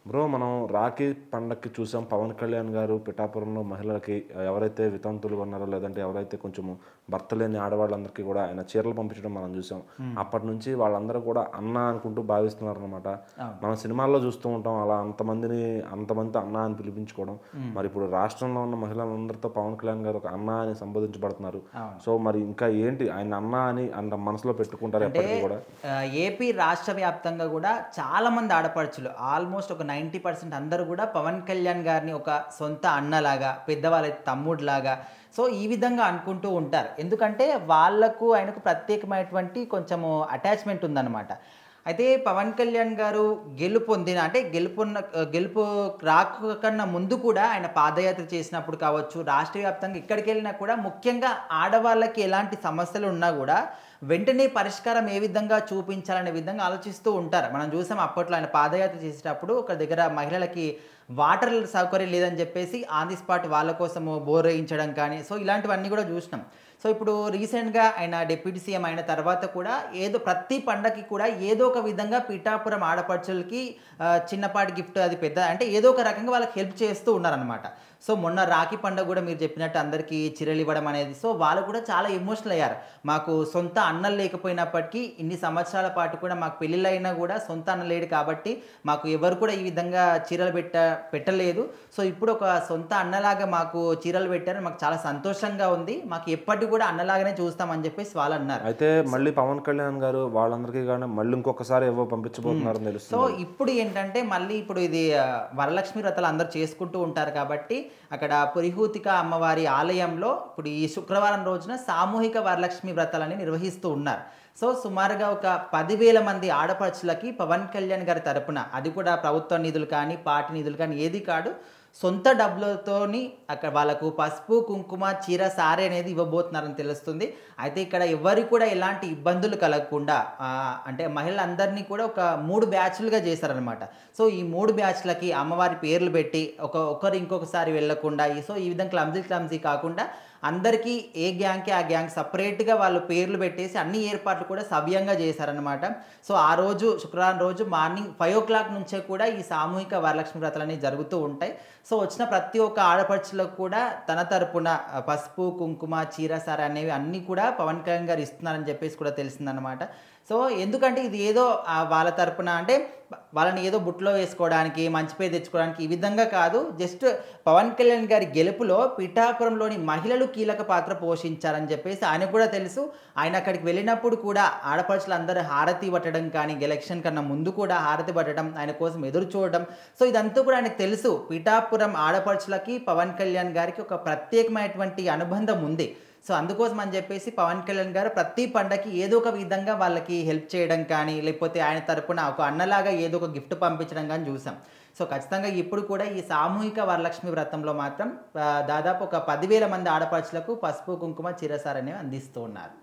Bro మనం రాఖీ పండగకి చూసాం పవన్ కళ్యాణ్ గారు పిఠాపురంలో మహిళలకి ఎవరైతే వితంతులు ఉన్నారో లేదంటే ఎవరైతే కొంచెము భర్త లేని ఆడవాళ్ళందరికీ కూడా ఆయన చీరలు పంపించడం మనం చూసాం. అప్పటి నుంచి వాళ్ళందరూ కూడా అన్న అనుకుంటూ భావిస్తున్నారు అనమాట. మనం సినిమాల్లో చూస్తూ ఉంటాం అలా అంతమంది అన్న అని పిలిపించుకోవడం. మరి ఇప్పుడు రాష్ట్రంలో ఉన్న మహిళలందరితో పవన్ కళ్యాణ్ గారు ఒక అన్న అని సంబోధించబడుతున్నారు. సో మరి ఇంకా ఏంటి ఆయన అన్న అని అంత మనసులో పెట్టుకుంటారు ఎప్పటికీ కూడా. ఏపీ రాష్ట్ర వ్యాప్తంగా కూడా చాలా మంది ఆడపడుచులు ఆల్మోస్ట్ ఒక 90% అందరూ కూడా పవన్ కళ్యాణ్ గారిని ఒక సొంత అన్నలాగా, పెద్దవాళ్ళ తమ్ముడిలాగా సో ఈ విధంగా అనుకుంటూ ఉంటారు. ఎందుకంటే వాళ్ళకు ఆయనకు ప్రత్యేకమైనటువంటి కొంచెము అటాచ్మెంట్ ఉందన్నమాట. అయితే పవన్ కళ్యాణ్ గారు గెలుపొందిన అంటే గెలుపు రాకన్నా ముందు కూడా ఆయన పాదయాత్ర చేసినప్పుడు కావచ్చు, రాష్ట్ర వ్యాప్తంగా ఎక్కడికి వెళ్ళినా కూడా ముఖ్యంగా ఆడవాళ్ళకి ఎలాంటి సమస్యలు ఉన్నా కూడా వెంటనే పరిష్కారం ఏ విధంగా చూపించాలనే విధంగా ఆలోచిస్తూ ఉంటారు. మనం చూసాం అప్పట్లో ఆయన పాదయాత్ర చేసేటప్పుడు ఒక దగ్గర మహిళలకి వాటర్ సౌకర్యం లేదని చెప్పేసి ఆన్ ది స్పాట్ వాళ్ళ కోసము బోర్ వేయించడం కానీ సో ఇలాంటివన్నీ కూడా చూసినాం. సో ఇప్పుడు రీసెంట్గా ఆయన డిప్యూటీ సీఎం అయిన తర్వాత కూడా ప్రతి పండగకి కూడా ఏదో ఒక విధంగా పిఠాపురం ఆడపడుచులకి చిన్నపాటి గిఫ్ట్ అది పెద్ద అంటే ఏదో ఒక రకంగా వాళ్ళకి హెల్ప్ చేస్తూ ఉన్నారనమాట. సో మొన్న రాఖీ పండుగ కూడా మీరు చెప్పినట్టు అందరికీ చీరలు ఇవ్వడం అనేది సో వాళ్ళు కూడా చాలా ఎమోషనల్ అయ్యారు. మాకు సొంత అన్నలు లేకపోయినప్పటికీ ఇన్ని సంవత్సరాల పాటు కూడా మాకు పెళ్ళిళ్ళైనా కూడా సొంత అన్న లేడు కాబట్టి మాకు ఎవరు కూడా ఈ విధంగా చీరలు పెట్టలేదు. సో ఇప్పుడు ఒక సొంత అన్నలాగా మాకు చీరలు పెట్టారు, మాకు చాలా సంతోషంగా ఉంది, మాకు ఎప్పటికీ కూడా అన్నలాగానే చూస్తామని చెప్పేసి వాళ్ళు అన్నారు. అయితే మళ్ళీ పవన్ కళ్యాణ్ గారు వాళ్ళందరికీ కానీ మళ్ళీ ఇంకొకసారి ఏవో పంపించబోతున్నారని తెలుస్తుంది. సో ఇప్పుడు ఏంటంటే మళ్ళీ ఇప్పుడు ఇది వరలక్ష్మి వ్రతాలు అందరూ చేసుకుంటూ ఉంటారు కాబట్టి అక్కడ పురిహూతిక అమ్మవారి ఆలయంలో ఇప్పుడు ఈ శుక్రవారం రోజున సామూహిక వరలక్ష్మి వ్రతాలని నిర్వహిస్తూ ఉన్నారు. సో సుమారుగా ఒక 10,000 మంది ఆడపడుచులకి పవన్ కళ్యాణ్ గారి తరపున అది కూడా ప్రభుత్వ నిధులు కానీ పార్టీ నిధులు కానీ ఏది కాదు సొంత డబ్బులతోని అక్కడ వాళ్ళకు పసుపు కుంకుమ చీర సారీ అనేది ఇవ్వబోతున్నారని తెలుస్తుంది. అయితే ఇక్కడ ఎవరికి కూడా ఎలాంటి ఇబ్బందులు కలగకుండా అంటే మహిళలందరినీ కూడా ఒక 3 బ్యాచ్లుగా చేశారనమాట. సో ఈ 3 బ్యాచ్లకి అమ్మవారి పేర్లు పెట్టి ఒకరు ఇంకొకసారి వెళ్ళకుండా సో ఈ విధంగా క్లమ్జీ కాకుండా అందరికీ ఏ గ్యాంగ్కి ఆ గ్యాంగ్ సపరేట్గా వాళ్ళు పేర్లు పెట్టేసి అన్ని ఏర్పాట్లు కూడా సవ్యంగా చేశారనమాట. సో ఆ రోజు శుక్రవారం రోజు మార్నింగ్ 5 o'clock నుంచే కూడా ఈ సామూహిక వరలక్ష్మి వ్రతాలు అనేవి జరుగుతూ ఉంటాయి. సో వచ్చిన ప్రతి ఒక్క ఆడపడుచులకు కూడా తన తరపున పసుపు కుంకుమ చీర సార అనేవి అన్నీ కూడా పవన్ కళ్యాణ్ గారు ఇస్తున్నారని చెప్పేసి కూడా తెలిసిందనమాట. సో ఎందుకంటే ఇది ఏదో వాళ్ళ తరపున అంటే వాళ్ళని ఏదో బుట్లో వేసుకోవడానికి మంచి పేరు తెచ్చుకోవడానికి ఈ విధంగా కాదు, జస్ట్ పవన్ కళ్యాణ్ గారి గెలుపులో పిఠాపురంలోని మహిళలు కీలక పాత్ర పోషించారని చెప్పేసి ఆయనకు కూడా తెలుసు. ఆయన అక్కడికి వెళ్ళినప్పుడు కూడా ఆడపడుచులందరూ హారతి పట్టడం కానీ ఎలక్షన్ కన్నా ముందు కూడా హారతి పట్టడం ఆయన కోసం ఎదురు చూడడం సో ఇదంతా కూడా ఆయనకు తెలుసు. పిఠాపురం ఆడపడుచులకి పవన్ కళ్యాణ్ గారికి ఒక ప్రత్యేకమైనటువంటి అనుబంధం ఉంది. సో అందుకోసం అని చెప్పేసి పవన్ కళ్యాణ్ గారు ప్రతి పండగకి ఏదో ఒక విధంగా వాళ్ళకి హెల్ప్ చేయడం కానీ లేకపోతే ఆయన తరపున ఒక అన్నలాగా ఏదో ఒక గిఫ్ట్ పంపించడం కానీ చూసాం. సో ఖచ్చితంగా ఇప్పుడు కూడా ఈ సామూహిక వరలక్ష్మి వ్రతంలో మాత్రం దాదాపు ఒక 10,000 మంది ఆడపడుచులకు పసుపు కుంకుమ చీరసారనేవి అందిస్తూ ఉన్నారు.